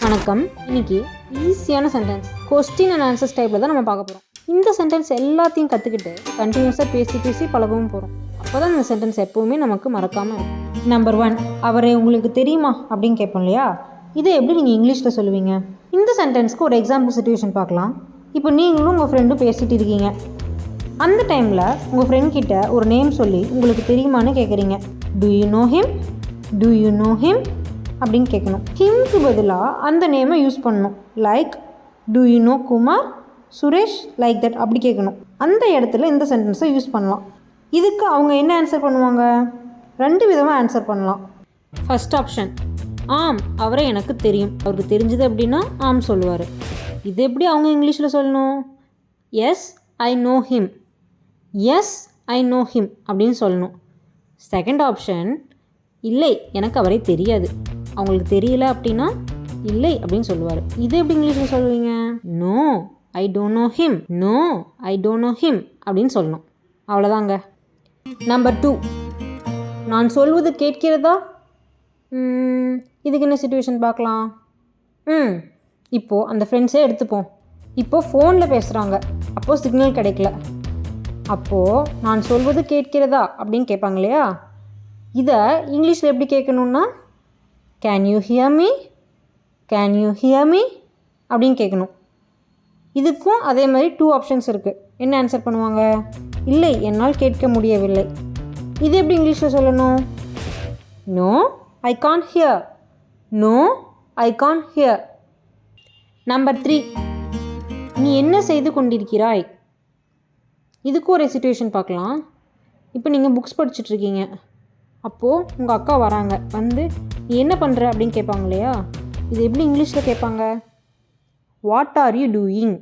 வணக்கம். இன்னைக்கு ஈஸியான சென்டென்ஸ் கொஸ்டின் அண்ட் ஆன்சர்ஸ் டைப்பில் தான் நம்ம பார்க்க போகிறோம். இந்த சென்டென்ஸ் எல்லாத்தையும் கற்றுக்கிட்டு கண்டினியூஸாக பேசி பழகவும் போகிறோம். அப்போ தான் இந்த சென்டென்ஸ் எப்போவுமே நமக்கு மறக்காமல் இருக்கும். நம்பர் 1, அவரை உங்களுக்கு தெரியுமா அப்படின்னு கேட்போம் இல்லையா? இதை எப்படி நீங்கள் இங்கிலீஷில் சொல்லுவீங்க? இந்த சென்டென்ஸ்க்கு ஒரு எக்ஸாம்பிள் சிச்சுவேஷன் பார்க்கலாம். இப்போ நீங்களும் உங்கள் ஃப்ரெண்டும் பேசிகிட்டு இருக்கீங்க. அந்த டைமில் உங்கள் ஃப்ரெண்ட் கிட்ட ஒரு நேம் சொல்லி உங்களுக்கு தெரியுமான்னு கேட்குறீங்க. To you know him, to you know him அப்படின்னு கேட்கணும். ஹிம்க்கு பதிலாக அந்த நேமை யூஸ் பண்ணணும். Like to you know Kumar, Suresh, like that அப்படி கேட்கணும். அந்த இடத்துல இந்த சென்டென்ஸை யூஸ் பண்ணலாம். இதுக்கு அவங்க என்ன ஆன்சர் பண்ணுவாங்க? 2 விதமாக ஆன்சர் பண்ணலாம். ஃபர்ஸ்ட் ஆப்ஷன், ஆம் அவரை எனக்கு தெரியும். அவருக்கு தெரிஞ்சது அப்படின்னா ஆம் சொல்லுவார். இது எப்படி அவங்க இங்கிலீஷில் சொல்லணும்? Yes I know him, yes I know him அப்படின்னு சொல்லணும். செகண்ட் ஆப்ஷன், இல்லை எனக்கு அவரை தெரியாது. அவங்களுக்கு தெரியல அப்படின்னா இல்லை அப்படின்னு சொல்லுவார். இது எப்படி இங்கிலீஷில் சொல்லுவீங்க? No I don't know him, no I don't know him அப்படின்னு சொல்லணும். அவ்வளோதாங்க. நம்பர் 2, நான் சொல்வது கேட்கிறதா? இதுக்கு என்ன சிச்சுவேஷன் பார்க்கலாம். இப்போது அந்த ஃப்ரெண்ட்ஸே எடுத்துப்போம். இப்போது ஃபோனில் பேசுகிறாங்க. அப்போது சிக்னல் கிடைக்கல. அப்போது நான் சொல்வது கேட்கிறதா அப்படின்னு கேட்பாங்க இல்லையா? இதை இங்கிலீஷில் எப்படி கேட்கணுன்னா can you hear me, can you hear me அப்படின்னு கேட்கணும். இதுக்கும் அதே மாதிரி 2 ஆப்ஷன்ஸ் இருக்குது. என்ன ஆன்சர் பண்ணுவாங்க? இல்லை என்னால் கேட்க முடியவில்லை. இது எப்படி இங்கிலீஷில் சொல்லணும்? No I can't hear, no I can't hear. Number 3, நீ என்ன செய்து கொண்டிருக்கிறாய்? இதுக்கும் ஒரு சிச்சுவேஷன் பார்க்கலாம். இப்போ நீங்கள் புக்ஸ் படிச்சுட்ருக்கீங்க. அப்போது உங்கள் அக்கா வராங்க. வந்து நீ என்ன பண்ணுற அப்படின்னு கேட்பாங்க இல்லையா? இது எப்படி இங்கிலீஷில் கேட்பாங்க? What are you doing,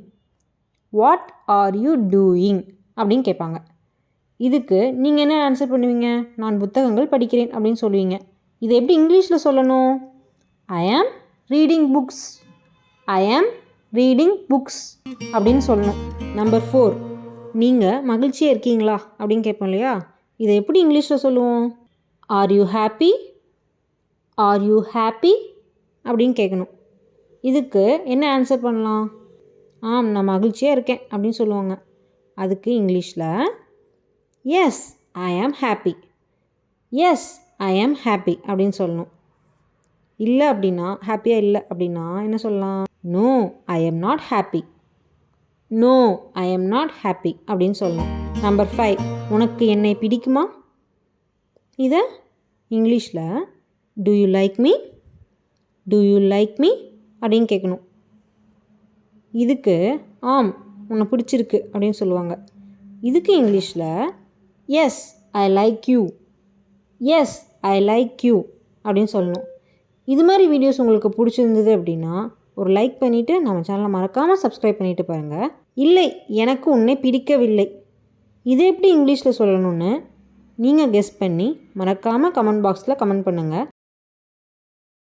what are you doing அப்படின்னு கேட்பாங்க. இதுக்கு நீங்கள் என்ன ஆன்சர் பண்ணுவீங்க? நான் புத்தகங்கள் படிக்கிறேன் அப்படின்னு சொல்லுவீங்க. இது எப்படி இங்கிலீஷில் சொல்லணும்? ஐ ஆம் ரீடிங் புக்ஸ், ஐ ஆம் ரீடிங் புக்ஸ் அப்படின்னு சொல்லணும். நம்பர் 4, நீங்கள் மகிழ்ச்சியாக இருக்கீங்களா அப்படின்னு கேட்போம் இல்லையா? இதை எப்படி இங்கிலீஷில் சொல்லுவோம்? Are you happy, are you happy அப்படின்னு கேட்கணும். இதுக்கு என்ன ஆன்சர் பண்ணலாம்? ஆம் நான் மகிழ்ச்சியாக இருக்கேன் அப்படின்னு சொல்லுவாங்க. அதுக்கு இங்கிலீஷில் yes I am happy, S I am happy அப்படின்னு சொல்லணும். இல்லை அப்படின்னா ஹாப்பியாக இல்லை அப்படின்னா என்ன சொல்லலாம்? No I am not happy, no I am not happy அப்படின்னு சொல்லணும். நம்பர் 5, உனக்கு என்னை பிடிக்குமா? இதை இங்கிலீஷில் to you like me, to you like me அப்படின்னு கேட்கணும். இதுக்கு ஆம் உன்னை பிடிச்சிருக்கு அப்படின்னு சொல்லுவாங்க. இதுக்கு இங்கிலீஷில் yes I like you, yes I like you அப்படின்னு சொல்லணும். இது மாதிரி வீடியோஸ் உங்களுக்கு பிடிச்சிருந்தது அப்படின்னா ஒரு லைக் பண்ணிவிட்டு நம்ம சேனலை மறக்காமல் சப்ஸ்கிரைப் பண்ணிவிட்டு பாருங்கள். இல்லை எனக்கு உன்னை பிடிக்கவில்லை, இது எப்படி இங்கிலீஷில் சொல்லணும்னு நீங்கள் கெஸ் பண்ணி மறக்காமல் கமெண்ட் பாக்ஸில் கமெண்ட் பண்ணுங்கள்.